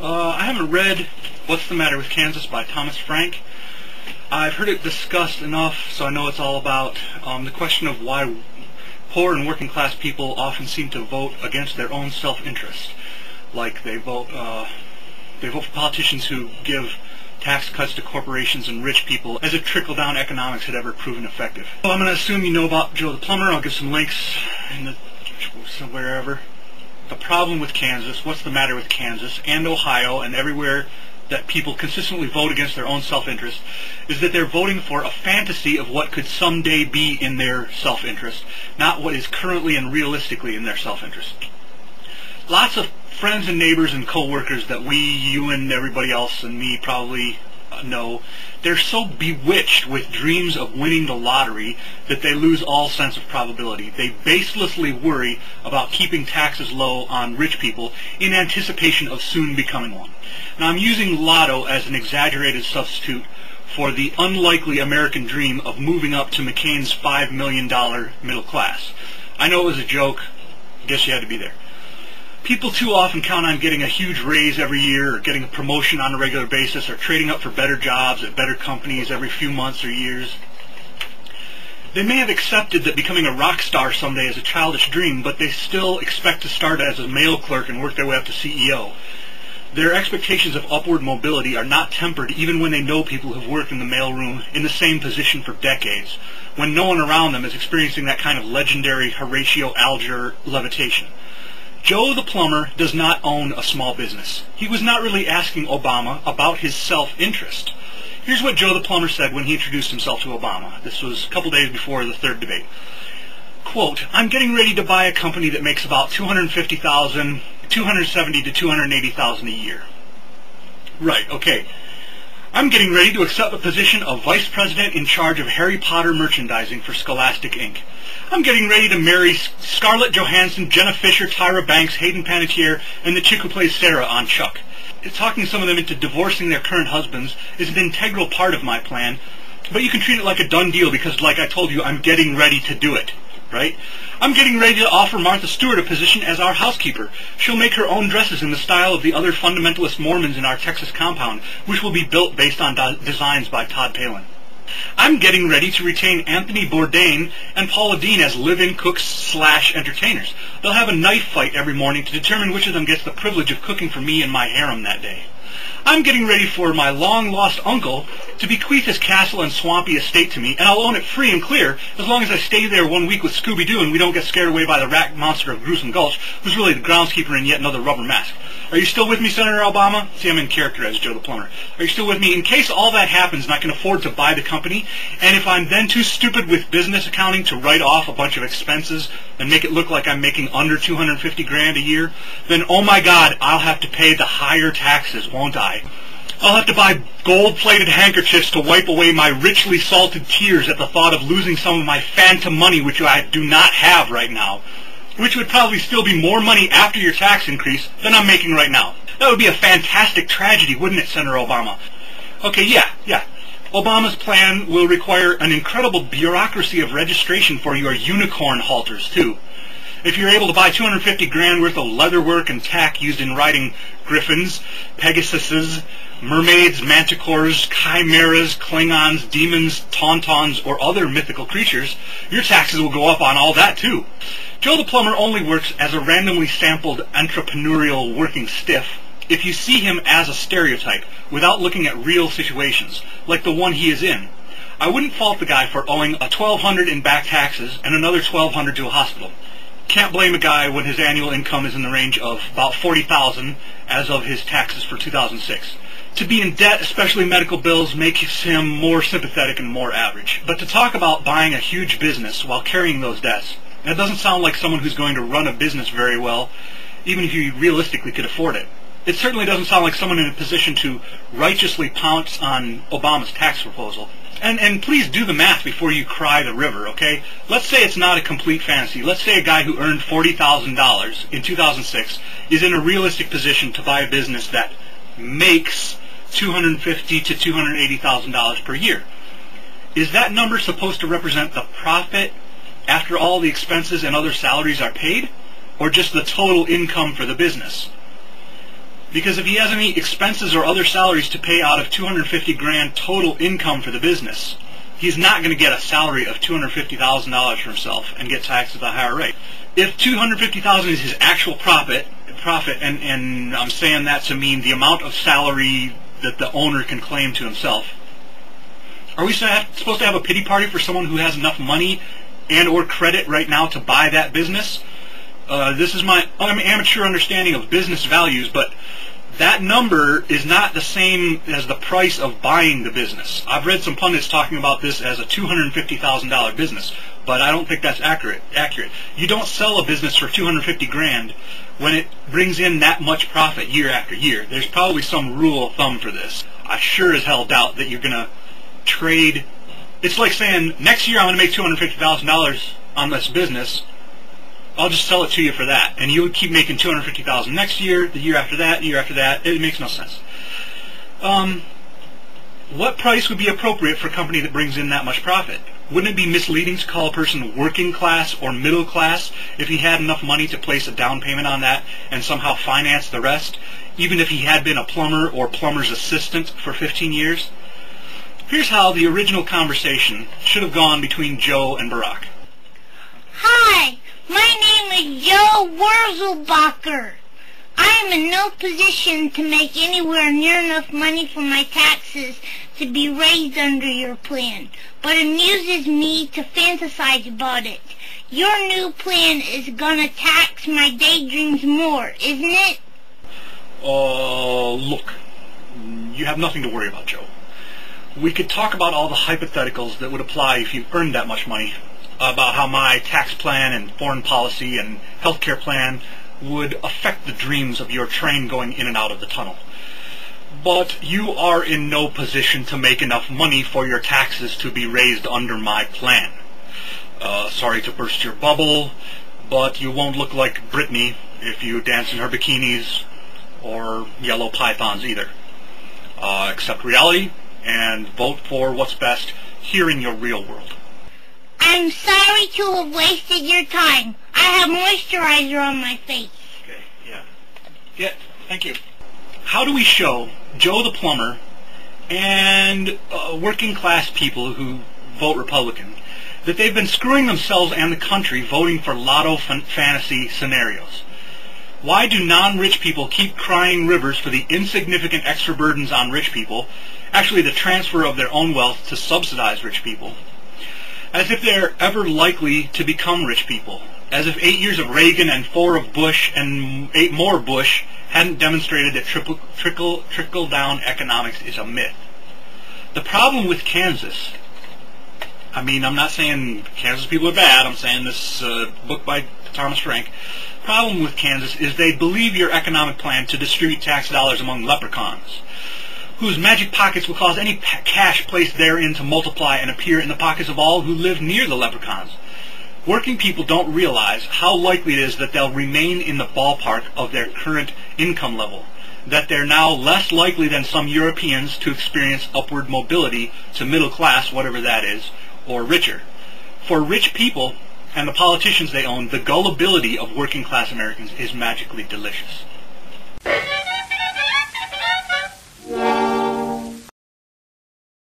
I haven't read What's the Matter with Kansas by Thomas Frank. I've heard it discussed enough so I know it's all about the question of why poor and working class people often seem to vote against their own self-interest. Like they vote for politicians who give tax cuts to corporations and rich people as if trickle-down economics had ever proven effective. Well, I'm going to assume you know about Joe the Plumber. I'll give some links in wherever. The problem with Kansas, what's the matter with Kansas and Ohio and everywhere that people consistently vote against their own self-interest, is that they're voting for a fantasy of what could someday be in their self-interest, not what is currently and realistically in their self-interest. Lots of friends and neighbors and co-workers that you and everybody else and me probably know, they're so bewitched with dreams of winning the lottery that they lose all sense of probability. They baselessly worry about keeping taxes low on rich people in anticipation of soon becoming one. Now, I'm using lotto as an exaggerated substitute for the unlikely American dream of moving up to McCain's $5 million middle class. I know it was a joke. I guess you had to be there. People too often count on getting a huge raise every year, or getting a promotion on a regular basis, or trading up for better jobs at better companies every few months or years. They may have accepted that becoming a rock star someday is a childish dream, but they still expect to start as a mail clerk and work their way up to CEO. Their expectations of upward mobility are not tempered even when they know people who've worked in the mailroom in the same position for decades, when no one around them is experiencing that kind of legendary Horatio Alger levitation. Joe the Plumber does not own a small business. He was not really asking Obama about his self-interest. Here's what Joe the Plumber said when he introduced himself to Obama. This was a couple days before the third debate. Quote, "I'm getting ready to buy a company that makes about $250,000, $270,000 to $280,000 a year." Right, okay. "I'm getting ready to accept the position of Vice President in charge of Harry Potter merchandising for Scholastic Inc. I'm getting ready to marry Scarlett Johansson, Jenna Fisher, Tyra Banks, Hayden Panettiere, and the chick who plays Sarah on Chuck. Talking some of them into divorcing their current husbands is an integral part of my plan, but you can treat it like a done deal because, like I told you, I'm getting ready to do it, right? I'm getting ready to offer Martha Stewart a position as our housekeeper. She'll make her own dresses in the style of the other fundamentalist Mormons in our Texas compound, which will be built based on designs by Todd Palin. I'm getting ready to retain Anthony Bourdain and Paula Deen as live-in cooks/entertainers. They'll have a knife fight every morning to determine which of them gets the privilege of cooking for me and my harem that day. I'm getting ready for my long-lost uncle to bequeath his castle and swampy estate to me, and I'll own it free and clear as long as I stay there 1 week with Scooby-Doo and we don't get scared away by the rat monster of Gruesome Gulch, who's really the groundskeeper in yet another rubber mask. Are you still with me, Senator Obama?" See, I'm in character as Joe the Plumber. "Are you still with me? In case all that happens and I can afford to buy the company, and if I'm then too stupid with business accounting to write off a bunch of expenses and make it look like I'm making under $250,000 a year, then oh my God, I'll have to pay the higher taxes, won't I? I'll have to buy gold-plated handkerchiefs to wipe away my richly salted tears at the thought of losing some of my phantom money, which I do not have right now, which would probably still be more money after your tax increase than I'm making right now. That would be a fantastic tragedy, wouldn't it, Senator Obama?" Okay, yeah. Obama's plan will require an incredible bureaucracy of registration for your unicorn halters, too. If you're able to buy $250,000 worth of leatherwork and tack used in riding griffins, pegasuses, mermaids, manticores, chimeras, klingons, demons, tauntauns, or other mythical creatures, your taxes will go up on all that, too. Joe the Plumber only works as a randomly sampled entrepreneurial working stiff if you see him as a stereotype without looking at real situations, like the one he is in. I wouldn't fault the guy for owing a $1,200 in back taxes and another $1,200 to a hospital. Can't blame a guy when his annual income is in the range of about $40,000 as of his taxes for 2006. To be in debt, especially medical bills, makes him more sympathetic and more average. But to talk about buying a huge business while carrying those debts, that doesn't sound like someone who's going to run a business very well, even if you realistically could afford it. It certainly doesn't sound like someone in a position to righteously pounce on Obama's tax proposal. And please do the math before you cry the river, okay? Let's say it's not a complete fantasy. Let's say a guy who earned $40,000 in 2006 is in a realistic position to buy a business that makes $250,000 to $280,000 per year. Is that number supposed to represent the profit after all the expenses and other salaries are paid, or just the total income for the business? Because if he has any expenses or other salaries to pay out of $250,000 total income for the business, he's not going to get a salary of $250,000 for himself and get taxed at a higher rate. If $250,000 is his actual profit, and I'm saying that to mean the amount of salary that the owner can claim to himself, are we supposed to have a pity party for someone who has enough money and or credit right now to buy that business? This is my amateur understanding of business values, but that number is not the same as the price of buying the business. I've read some pundits talking about this as a $250,000 business, but I don't think that's accurate. You don't sell a business for $250,000 when it brings in that much profit year after year. There's probably some rule of thumb for this. I sure as hell doubt that you're going to trade. It's like saying, next year I'm going to make $250,000 on this business. I'll just sell it to you for that. And you would keep making $250,000 next year, the year after that, the year after that. It makes no sense. What price would be appropriate for a company that brings in that much profit? Wouldn't it be misleading to call a person working class or middle class if he had enough money to place a down payment on that and somehow finance the rest, even if he had been a plumber or plumber's assistant for 15 years? Here's how the original conversation should have gone between Joe and Barack. Hi, my name is Joe Wurzelbacher. I am in no position to make anywhere near enough money for my taxes to be raised under your plan, but it amuses me to fantasize about it. Your new plan is gonna tax my daydreams more, isn't it? Look, you have nothing to worry about, Joe. We could talk about all the hypotheticals that would apply if you earned that much money, about how my tax plan and foreign policy and healthcare plan would affect the dreams of your train going in and out of the tunnel. But you are in no position to make enough money for your taxes to be raised under my plan. Sorry to burst your bubble, but you won't look like Britney if you dance in her bikinis or yellow pythons either. Accept reality and vote for what's best here in your real world. I'm sorry to have wasted your time. I have moisturizer on my face. Okay, yeah. Yeah, thank you. How do we show Joe the Plumber and working class people who vote Republican that they've been screwing themselves and the country voting for lotto fantasy scenarios? Why do non-rich people keep crying rivers for the insignificant extra burdens on rich people, actually the transfer of their own wealth to subsidize rich people, as if they're ever likely to become rich people, as if 8 years of Reagan and 4 of Bush and 8 more Bush hadn't demonstrated that trickle-down economics is a myth. The problem with Kansas, I'm not saying Kansas people are bad, I'm saying this book by Thomas Frank. Problem with Kansas is they believe your economic plan to distribute tax dollars among leprechauns, whose magic pockets will cause any cash placed therein to multiply and appear in the pockets of all who live near the leprechauns. Working people don't realize how likely it is that they'll remain in the ballpark of their current income level, that they're now less likely than some Europeans to experience upward mobility to middle class, whatever that is, or richer. For rich people and the politicians they own, the gullibility of working class Americans is magically delicious.